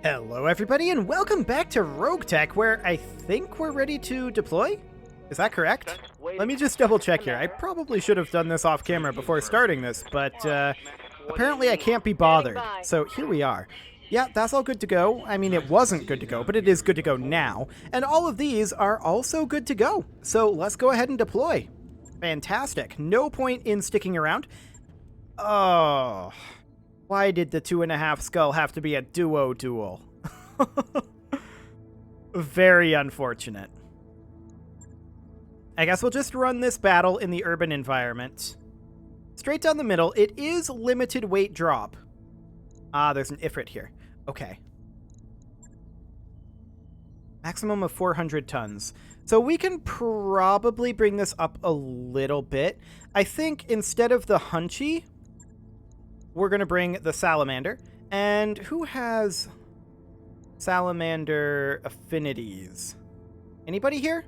Hello everybody and welcome back to RogueTech, where I think we're ready to deploy? Is that correct? Let me just double check here. I probably should have done this off camera before starting this, but apparently I can't be bothered. So here we are. Yeah, that's all good to go. I mean, it wasn't good to go, but it is good to go now. And all of these are also good to go. So let's go ahead and deploy. Fantastic. No point in sticking around. Oh... Why did the 2.5 skull have to be a duo duel? Very unfortunate. I guess we'll just run this battle in the urban environment. Straight down the middle, it is limited weight drop. Ah, there's an Ifrit here. Okay. Maximum of 400 tons. So we can probably bring this up a little bit. I think instead of the Hunchy, we're going to bring the Salamander. And who has Salamander affinities? Anybody here?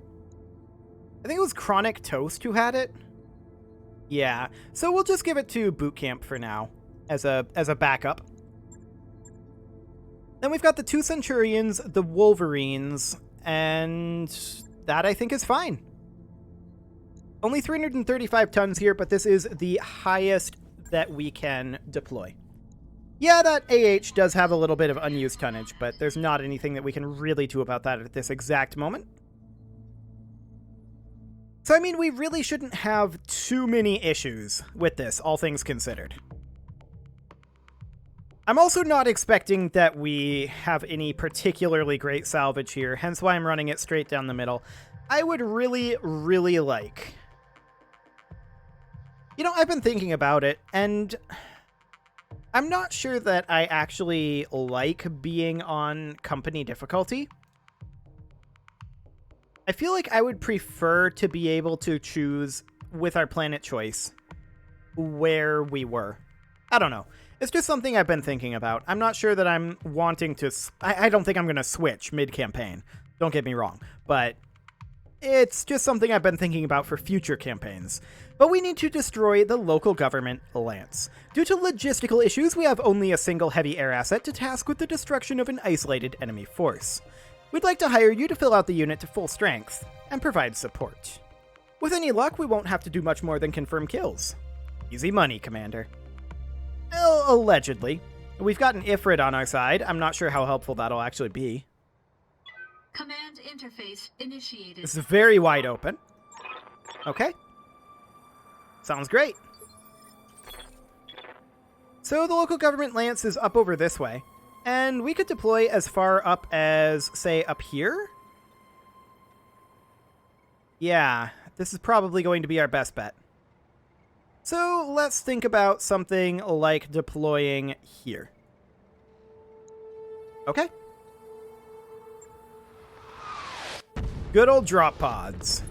I think it was Chronic Toast who had it. Yeah, so we'll just give it to Boot Camp for now as a backup. Then we've got the 2 Centurions, the Wolverines, and that I think is fine. Only 335 tons here, but this is the highest that we can deploy. Yeah, that AH does have a little bit of unused tonnage, but there's not anything that we can really do about that at this exact moment. So, I mean, we really shouldn't have too many issues with this, all things considered. I'm also not expecting that we have any particularly great salvage here, hence why I'm running it straight down the middle. I would really, really like... You know, I've been thinking about it, and I'm not sure that I actually like being on company difficulty. I feel like I would prefer to be able to choose, with our planet choice, where we were. I don't know. It's just something I've been thinking about. I'm not sure that I'm wanting to... I don't think I'm going to switch mid-campaign. Don't get me wrong. But it's just something I've been thinking about for future campaigns. But we need to destroy the local government Lance. Due to logistical issues, we have only a single heavy air asset to task with the destruction of an isolated enemy force. We'd like to hire you to fill out the unit to full strength, and provide support. With any luck, we won't have to do much more than confirm kills. Easy money, Commander. Well, allegedly. We've got an Ifrit on our side. I'm not sure how helpful that'll actually be. Command interface initiated. This is very wide open. Okay. Sounds great. So the local government Lance is up over this way, and we could deploy as far up as, say, up here? Yeah, this is probably going to be our best bet. So let's think about something like deploying here. Okay. Good old drop pods.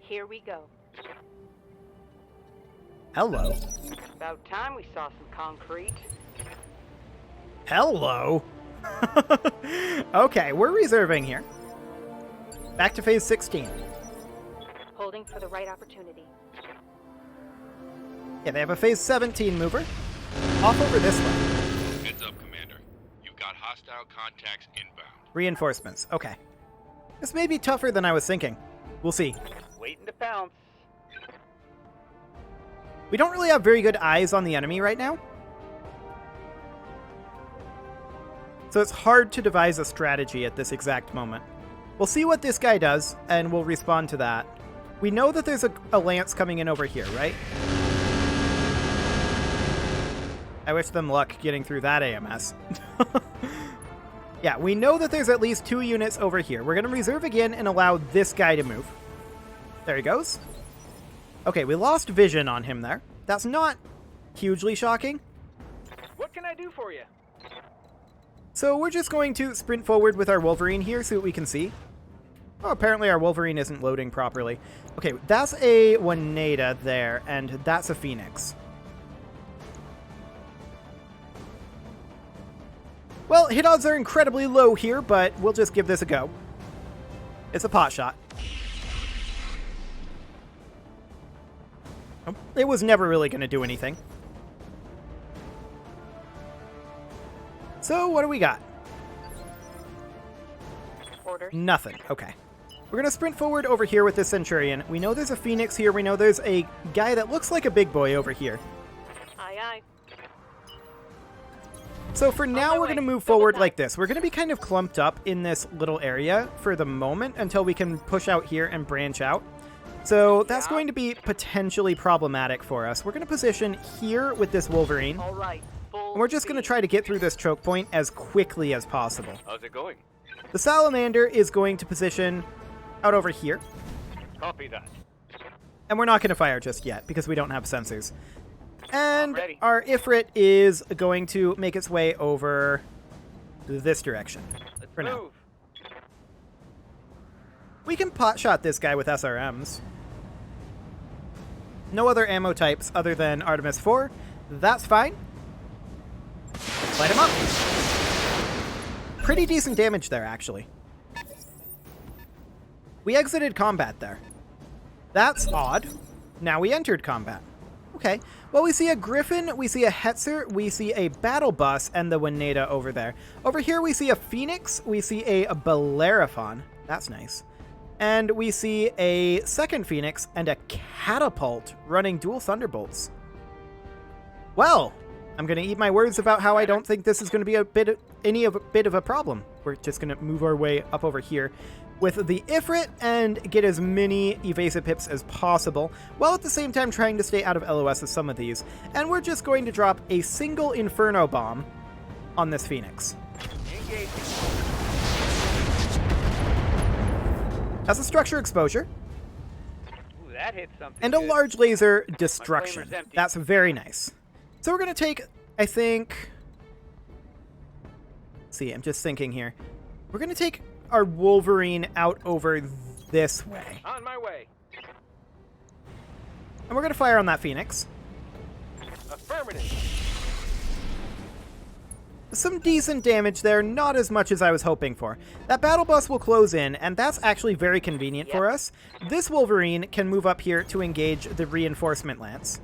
Here we go. Hello. About time we saw some concrete. Hello. Okay, we're reserving here. Back to phase 16. Holding for the right opportunity. Yeah, they have a phase 17 mover. Off over this way. Heads up, Commander. You've got hostile contacts inbound. Reinforcements. Okay. This may be tougher than I was thinking. We'll see. Waiting to pounce. We don't really have very good eyes on the enemy right now. So it's hard to devise a strategy at this exact moment. We'll see what this guy does, and we'll respond to that. We know that there's a Lance coming in over here, right? I wish them luck getting through that AMS. Yeah, we know that there's at least 2 units over here. We're going to reserve again and allow this guy to move. There he goes. Okay, we lost vision on him there. That's not hugely shocking. What can I do for you? So we're just going to sprint forward with our Wolverine here, see what we can see. Oh, apparently our Wolverine isn't loading properly. Okay, that's a Waneda there, and that's a Phoenix. Well, hit odds are incredibly low here, but we'll just give this a go. It's a pot shot. It was never really going to do anything. So what do we got? Orders. Nothing. Okay. We're going to sprint forward over here with this Centurion. We know there's a Phoenix here. We know there's a guy that looks like a big boy over here. Aye, aye. So for now, my we're way. going to move Double forward time. like this. We're going to be kind of clumped up in this little area for the moment until we can push out here and branch out. So that's Yeah. going to be potentially problematic for us. We're going to position here with this Wolverine. All right. Full And we're just going to speed. try to get through this choke point as quickly as possible. How's it going? The Salamander is going to position out over here. Copy that. And we're not going to fire just yet because we don't have sensors. And ready. our Ifrit is going to make its way over this direction Let's for now. move. We can potshot this guy with SRMs. No other ammo types other than Artemis 4. That's fine. Light him up. Pretty decent damage there, actually. We exited combat there. That's odd. Now we entered combat. Okay. Well, we see a Griffin, we see a Hetzer, we see a Battle Bus, and the Wineta over there. Over here we see a Phoenix, we see a Bellerophon. That's nice. And we see a second Phoenix and a Catapult running dual Thunderbolts. Well, I'm going to eat my words about how I don't think this is going to be a bit of a problem. We're just going to move our way up over here with the Ifrit and get as many evasive pips as possible, while at the same time trying to stay out of LOS with some of these. And we're just going to drop a single Inferno Bomb on this Phoenix. Engaging. Has a structure exposure Ooh, that hit something. and a good. large laser destruction. flamer's empty. That's very nice. So we're going to take, I think... See, I'm just thinking here. We're going to take our Wolverine out over this way. On my way. And we're going to fire on that Phoenix. Affirmative. Some decent damage there, not as much as I was hoping for. That Battle Bus will close in, and that's actually very convenient for us. This Wolverine can move up here to engage the Reinforcement Lance.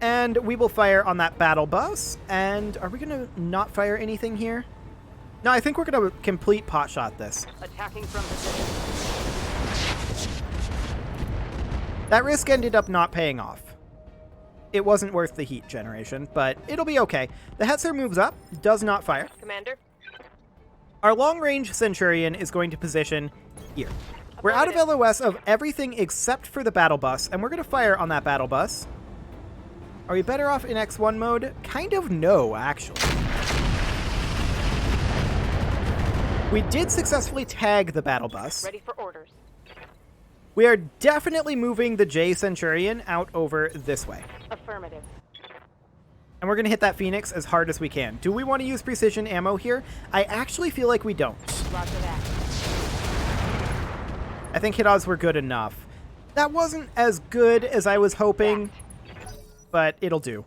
And we will fire on that Battle Bus. And are we going to not fire anything here? No, I think we're going to complete potshot this. Attacking from position. That risk ended up not paying off. It wasn't worth the heat generation, but it'll be okay. The Hetzer moves up, does not fire. Commander. Our long-range Centurion is going to position here. We're out of LOS of everything except for the Battle Bus, and we're going to fire on that Battle Bus. Are we better off in X1 mode? Kind of no, actually. We did successfully tag the Battle Bus. Ready for orders. We are definitely moving the J Centurion out over this way. Affirmative. And we're going to hit that Phoenix as hard as we can. Do we want to use precision ammo here? I actually feel like we don't. Roger that. I think hit odds were good enough. That wasn't as good as I was hoping, but it'll do.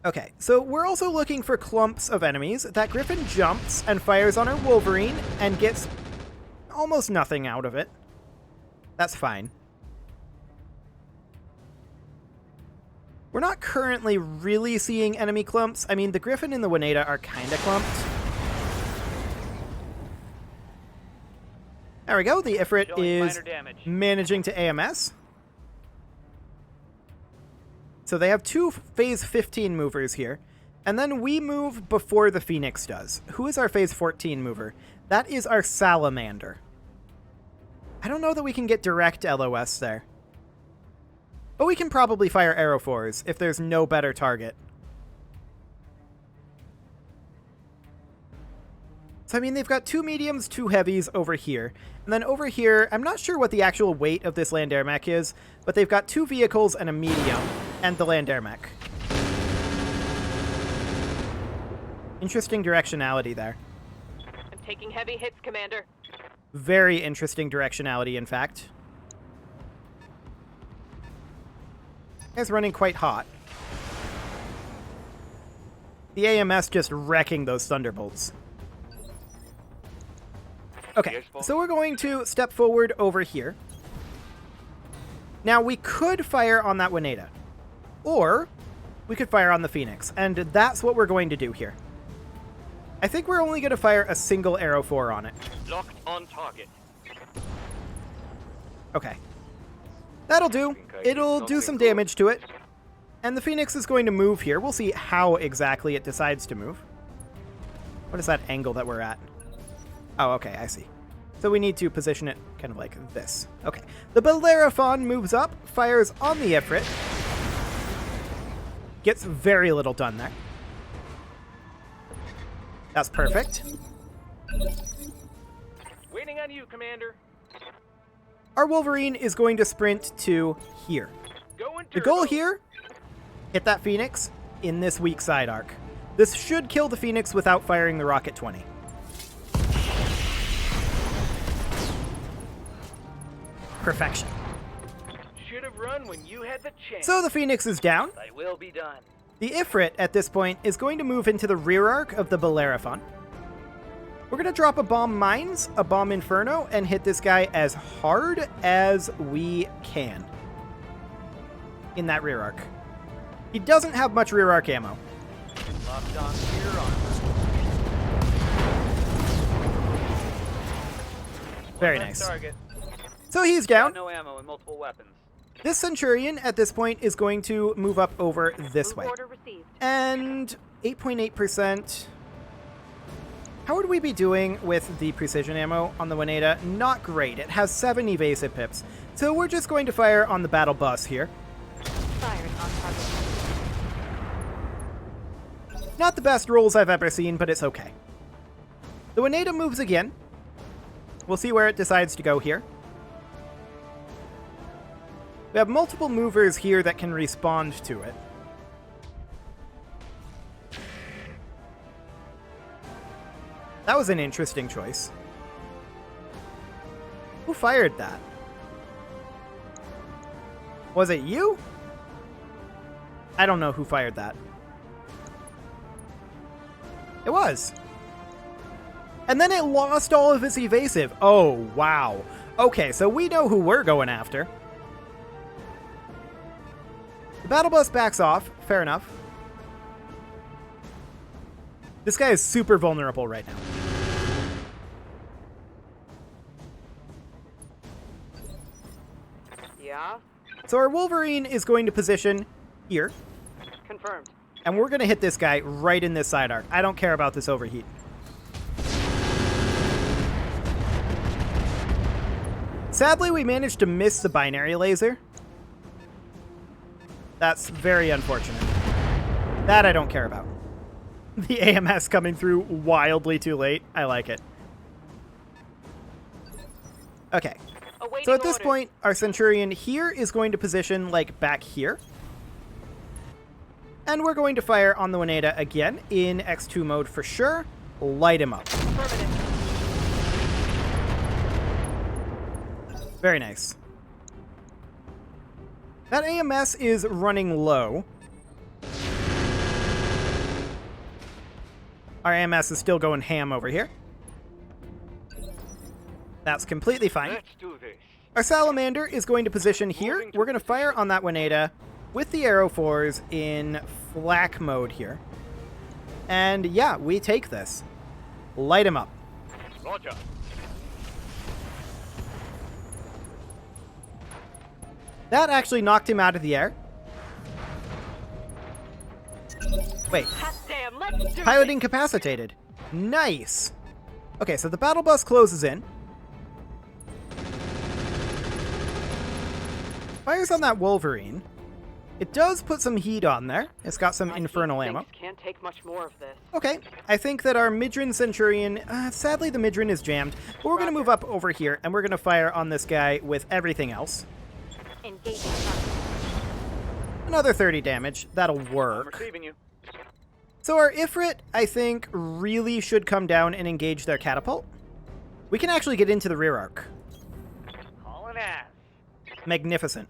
Okay, so we're also looking for clumps of enemies. That Griffin jumps and fires on our Wolverine and gets almost nothing out of it. That's fine. We're not currently really seeing enemy clumps. I mean, the Griffin and the Wineta are kind of clumped. There we go. The Ifrit Showing is minor damage. managing to AMS. So they have two phase 15 movers here. And then we move before the Phoenix does. Who is our phase 14 mover? That is our Salamander. I don't know that we can get direct LOS there. But we can probably fire Aerophores if there's no better target. So, I mean, they've got two mediums, two heavies over here. And then over here, I'm not sure what the actual weight of this land air mech is, but they've got two vehicles and a medium, and the land air mech. Interesting directionality there. I'm taking heavy hits, Commander. Very interesting directionality, in fact. It's running quite hot. The AMS just wrecking those Thunderbolts. Okay, so we're going to step forward over here. Now, we could fire on that Wineta. Or we could fire on the Phoenix, and that's what we're going to do here. I think we're only going to fire a single arrow 4 on it. Locked on target. Okay. That'll do. It'll do some damage to it. And the Phoenix is going to move here. We'll see how exactly it decides to move. What is that angle that we're at? Oh, okay, I see. So we need to position it kind of like this. Okay. The Bellerophon moves up, fires on the Ifrit. Gets very little done there. That's perfect. Waiting on you, Commander. Our Wolverine is going to sprint to here. Going The goal here, hit that Phoenix in this weak side arc. This should kill the Phoenix without firing the Rocket 20. Perfection. Should have run when you had the chance. So the Phoenix is down. I will be done. The Ifrit, at this point, is going to move into the rear arc of the Bellerophon. We're going to drop a Bomb Mines, a Bomb Inferno, and hit this guy as hard as we can in that rear arc. He doesn't have much rear arc ammo. Locked on here on. Very nice. Target. So he's down. No ammo and multiple weapons. This Centurion, at this point, is going to move up over this Move way. order received. And 8.8%. How would we be doing with the precision ammo on the Wineta? Not great. It has 7 evasive pips. So we're just going to fire on the battle bus here. Firing on target. Not the best rolls I've ever seen, but it's okay. The Wineta moves again. We'll see where it decides to go here. We have multiple movers here that can respond to it. That was an interesting choice. Who fired that? Was it you? I don't know who fired that. It was. And then it lost all of its evasive. Oh, wow. Okay, so we know who we're going after. The battle bus backs off. Fair enough. This guy is super vulnerable right now. Yeah? So our Wolverine is going to position here. Confirmed. And we're going to hit this guy right in this side arc. I don't care about this overheat. Sadly, we managed to miss the binary laser. That's very unfortunate. That I don't care about. The AMS coming through wildly too late. I like it. Okay. Awaiting So at this orders. point, our Centurion here is going to position, like, back here. And we're going to fire on the Wineta again in X2 mode for sure. Light him up. Affirmative. Very nice. That AMS is running low. Our AMS is still going ham over here. That's completely fine. Let's do this. Our Salamander is going to position here. We're going to fire on that Wineta with the Arrow 4s in flak mode here. And yeah, we take this. Light him up. Roger. That actually knocked him out of the air. Wait, Hot damn, let's do pilot this. incapacitated. Nice. Okay, so the battle bus closes in. Fires on that Wolverine. It does put some heat on there. It's got some My infernal heat ammo. sinks can't take much more of this. Okay, I think that our Midran Centurion, sadly the Midran is jammed, but we're going to move up over here, and we're going to fire on this guy with everything else. Engaging target. Another 30 damage. That'll I'm work. receiving you. So our Ifrit, I think, really should come down and engage their catapult. We can actually get into the rear arc. Hauling ass. Magnificent.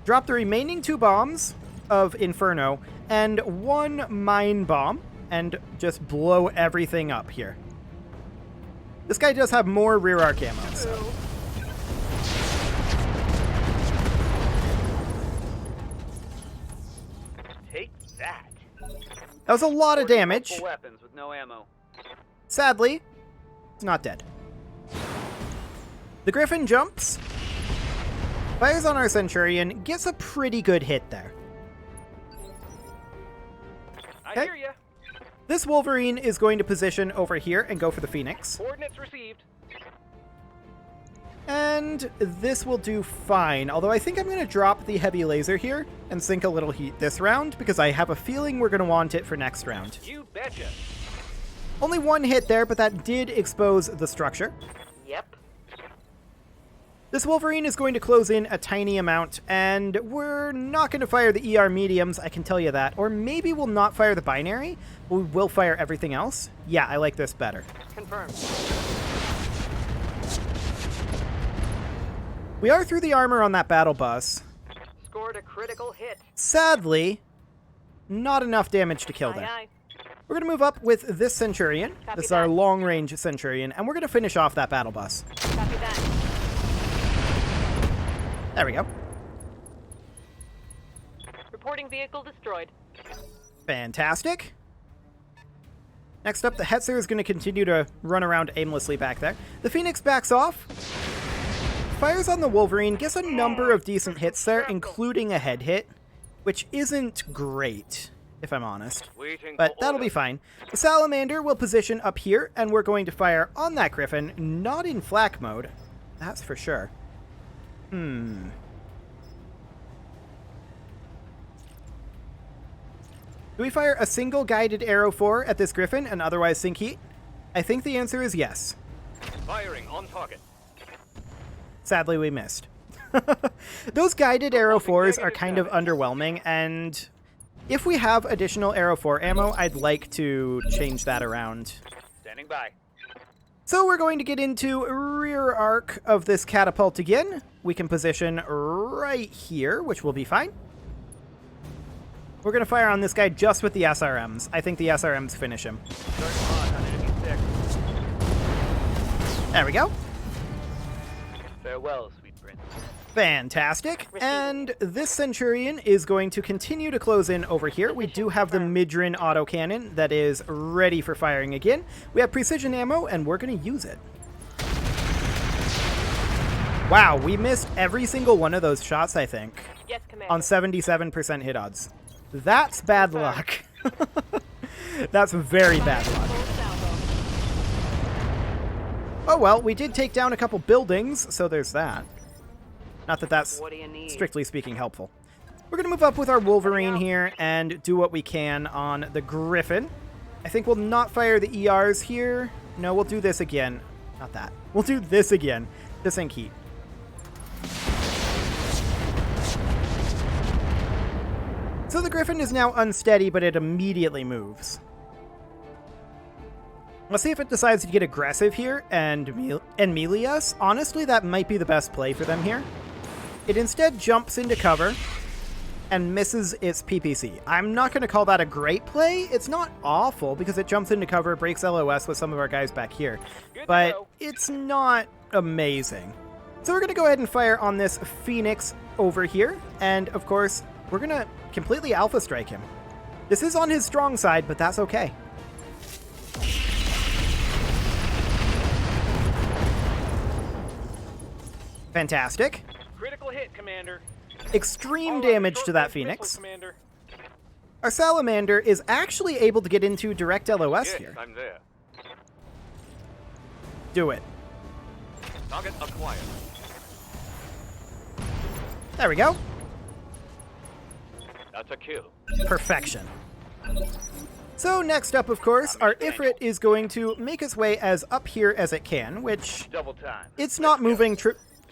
Drop the remaining 2 bombs of Inferno and 1 mine bomb and just blow everything up here. This guy does have more rear arc ammo, so. Take that. That was a lot of Reporting damage. multiple weapons with no ammo. Sadly, it's not dead. The Griffin jumps, fires on our Centurion, gets a pretty good hit there. I Okay. hear ya. This Wolverine is going to position over here and go for the Phoenix. Coordinates received. And this will do fine, although I think I'm going to drop the heavy laser here and sink a little heat this round, because I have a feeling we're going to want it for next round. You betcha. Only one hit there, but that did expose the structure. Yep. This Wolverine is going to close in a tiny amount, and we're not going to fire the ER mediums, I can tell you that. Or maybe we'll not fire the binary, but we will fire everything else. Yeah, I like this better. Confirmed. We are through the armor on that battle bus. Scored a critical hit. Sadly, not enough damage to kill Aye, there. aye. We're going to move up with this Centurion. Copy This is our that. long-range Centurion, and we're going to finish off that battle bus. Copy that. There we go. Reporting vehicle destroyed. Fantastic. Next up, the Hetzer is going to continue to run around aimlessly back there. The Phoenix backs off, fires on the Wolverine, gets a number of decent hits there, including a head hit, which isn't great, if I'm honest. Waiting But for that'll be orders. fine. The Salamander will position up here, and we're going to fire on that Griffin, not in flak mode. That's for sure. Do we fire a single guided arrow 4 at this Griffin and otherwise sink heat? I think the answer is yes. Firing on target. Sadly, we missed. Those guided arrow 4s are kind of underwhelming, and if we have additional arrow 4 ammo, I'd like to change that around. Standing by. So we're going to get into rear arc of this catapult again. We can position right here, which will be fine. We're going to fire on this guy just with the SRMs. I think the SRMs finish him. Starting hot on enemy 6. There we go. Farewell, sweet prince. Fantastic. And this Centurion is going to continue to close in over here. We do have the Midrin autocannon that is ready for firing again. We have precision ammo, and we're going to use it. Wow, we missed every single one of those shots, I think, Yes, Commander. on 77% hit odds. That's bad luck. That's very bad luck. Full salvo. Oh well, we did take down a couple buildings, so there's that. Not that that's, What do you need? strictly speaking, helpful. We're going to move up with our Wolverine here and do what we can on the Griffin. I think we'll not fire the ERs here. No, we'll do this again. Not that. We'll do this again. This ain't heat. So the Griffin is now unsteady, but it immediately moves. Let's see if it decides to get aggressive here and melee us. Honestly, that might be the best play for them here. It instead jumps into cover and misses its PPC. I'm not going to call that a great play. It's not awful because it jumps into cover, breaks LOS with some of our guys back here. But it's not amazing. So we're going to go ahead and fire on this Phoenix over here. And of course, we're going to completely alpha strike him. This is on his strong side, but that's okay. Fantastic. Critical hit, Commander. Extreme damage to that Phoenix. Commander. Our Salamander is actually able to get into direct LOS Yes, here. I'm there. Do it. Target acquired. There we go. That's a kill. Perfection. So next up, of course, our Ifrit is going to make its way as up here as it can, which Double time. it's not moving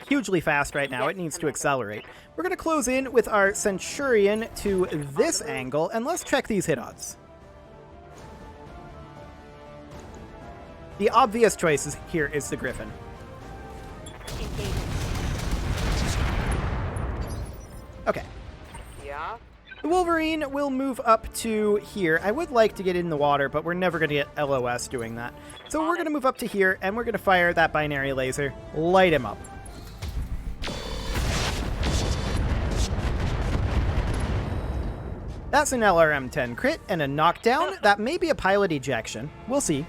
hugely fast right now. It needs to accelerate. We're going to close in with our Centurion to this angle, and let's check these hit odds. The obvious choice here is the Griffin. Okay. Yeah. The Wolverine will move up to here. I would like to get in the water, but we're never going to get LOS doing that. So we're going to move up to here, and we're going to fire that binary laser. Light him up. That's an LRM-10 crit and a knockdown. That may be a pilot ejection. We'll see.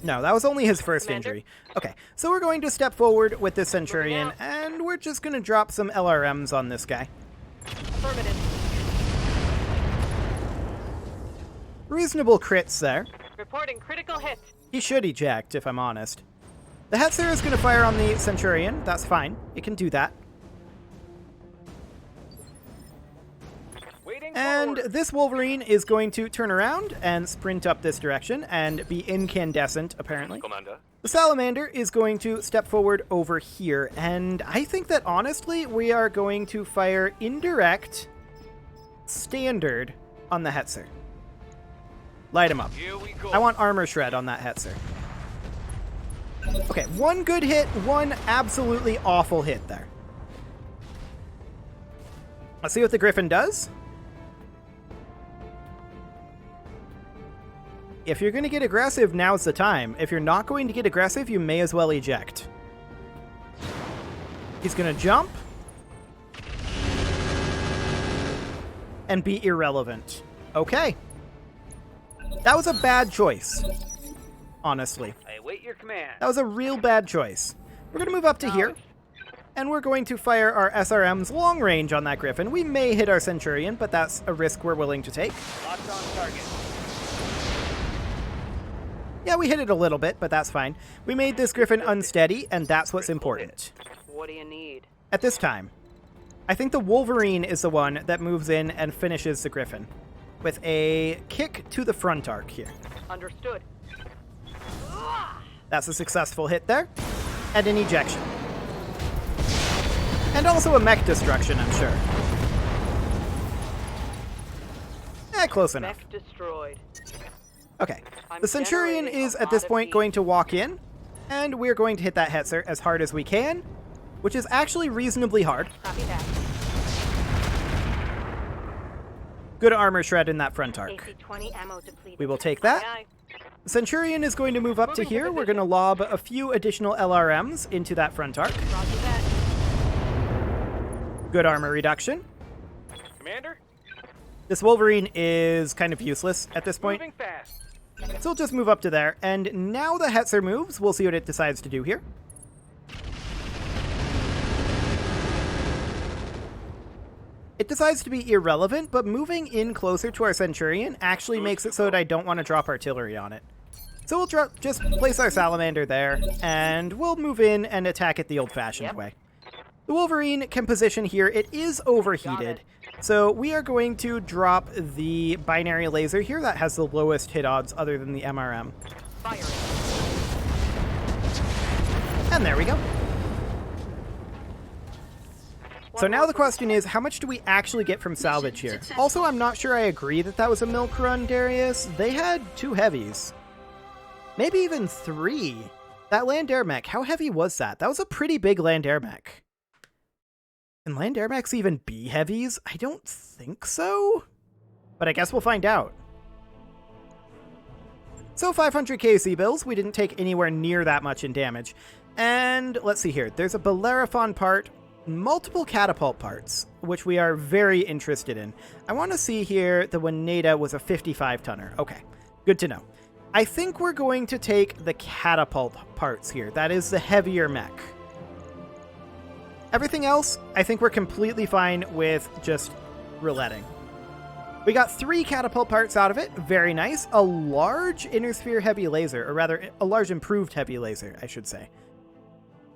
No, that was only his first Commander? injury. Okay, so we're going to step forward with this Centurion, Moving out. and we're just going to drop some LRMs on this guy. Affirmative. Reasonable crits there. Reporting critical hit. He should eject, if I'm honest. The Hetzer is going to fire on the Centurion. That's fine. It can do that. Waiting And forward. this Wolverine is going to turn around and sprint up this direction and be incandescent, apparently. Commander. The Salamander is going to step forward over here, and I think that, honestly, we are going to fire indirect standard on the Hetzer. Light him up. Here we go. I want armor shred on that Hetzer. Okay, one good hit, one absolutely awful hit there. Let's see what the Griffin does. If you're going to get aggressive, now's the time. If you're not going to get aggressive, you may as well eject. He's going to jump. And be irrelevant. Okay. That was a bad choice. Honestly. I await your command. That was a real bad choice. We're going to move up to here. And we're going to fire our SRMs long range on that Griffin. We may hit our Centurion, but that's a risk we're willing to take. Locked on target. Yeah, we hit it a little bit, but that's fine. We made this Griffin unsteady, and that's what's important What do you need? at this time. I think the Wolverine is the one that moves in and finishes the Griffin with a kick to the front arc here. Understood. That's a successful hit there, and an ejection. And also a mech destruction, I'm sure. Close enough. Mech destroyed. Okay. I'm The Centurion generating a is, at lot this of point, heat. going to walk in, and we're going to hit that Hetzer as hard as we can, which is actually reasonably hard. Copy that. Good armor shred in that front arc. AC-20 ammo depleted. We will take that. Aye, The Centurion is going to move up to Moving to here. We're position. going to lob a few additional LRMs into that front arc. aye. Roger that. Good armor reduction. Commander. This Wolverine is kind of useless at this point, Moving fast. so we'll just move up to there. And now the Hetzer moves. We'll see what it decides to do here. It decides to be irrelevant, but moving in closer to our Centurion actually makes it so that I don't want to drop artillery on it. So we'll just place our Salamander there, and we'll move in and attack it the old-fashioned Yep. way. The Wolverine can position here. It is overheated, so we are going to drop the binary laser here. That has the lowest hit odds other than the MRM. Firing. And there we go. So now the question is, how much do we actually get from salvage here? Also, I'm not sure I agree that that was a milk run, Darius. They had 2 heavies. Maybe even 3. That land air mech, how heavy was that? That was a pretty big land air mech. Can land air mechs even be heavies? I don't think so. But I guess we'll find out. So 500 KC bills, we didn't take anywhere near that much in damage. And let's see here, there's a Bellerophon part, multiple catapult parts, which we are very interested in. I want to see here, the Wineta was a 55-tonner. Okay, good to know. I think we're going to take the catapult parts here. That is the heavier mech. Everything else, I think we're completely fine with just rouletting. We got 3 catapult parts out of it. Very nice. A large inner sphere heavy laser, or rather, a large improved heavy laser, I should say.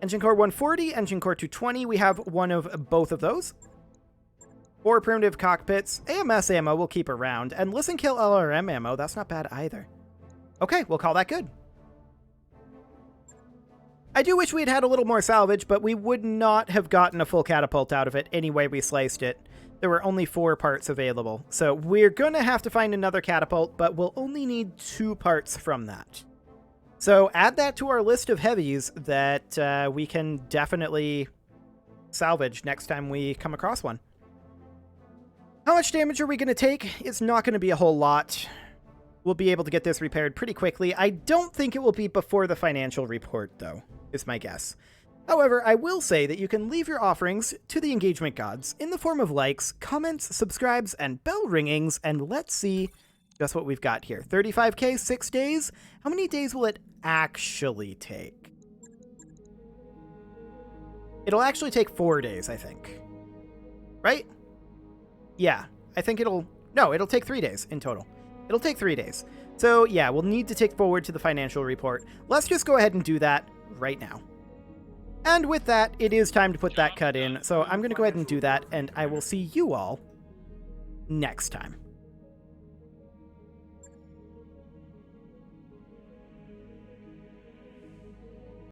Engine core 140, engine core 220. We have one of both of those. 4 primitive cockpits. AMS ammo we'll keep around. And listen kill LRM ammo. That's not bad either. Okay, we'll call that good. I do wish we'd had a little more salvage, but we would not have gotten a full catapult out of it any way we sliced it. There were only 4 parts available. So we're going to have to find another catapult, but we'll only need 2 parts from that. So add that to our list of heavies that we can definitely salvage next time we come across one. How much damage are we going to take? It's not going to be a whole lot. We'll be able to get this repaired pretty quickly. I don't think it will be before the financial report, though, is my guess. However, I will say that you can leave your offerings to the engagement gods in the form of likes, comments, subscribes, and bell ringings, and let's see just what we've got here. 35k, 6 days? How many days will it actually take? It'll actually take 4 days, I think. Right? Yeah, I think it'll take 3 days in total. It'll take 3 days. So yeah, we'll need to take forward to the financial report. Let's just go ahead and do that right now. And with that, it is time to put that cut in, so I'm going to go ahead and do that, and I will see you all next time.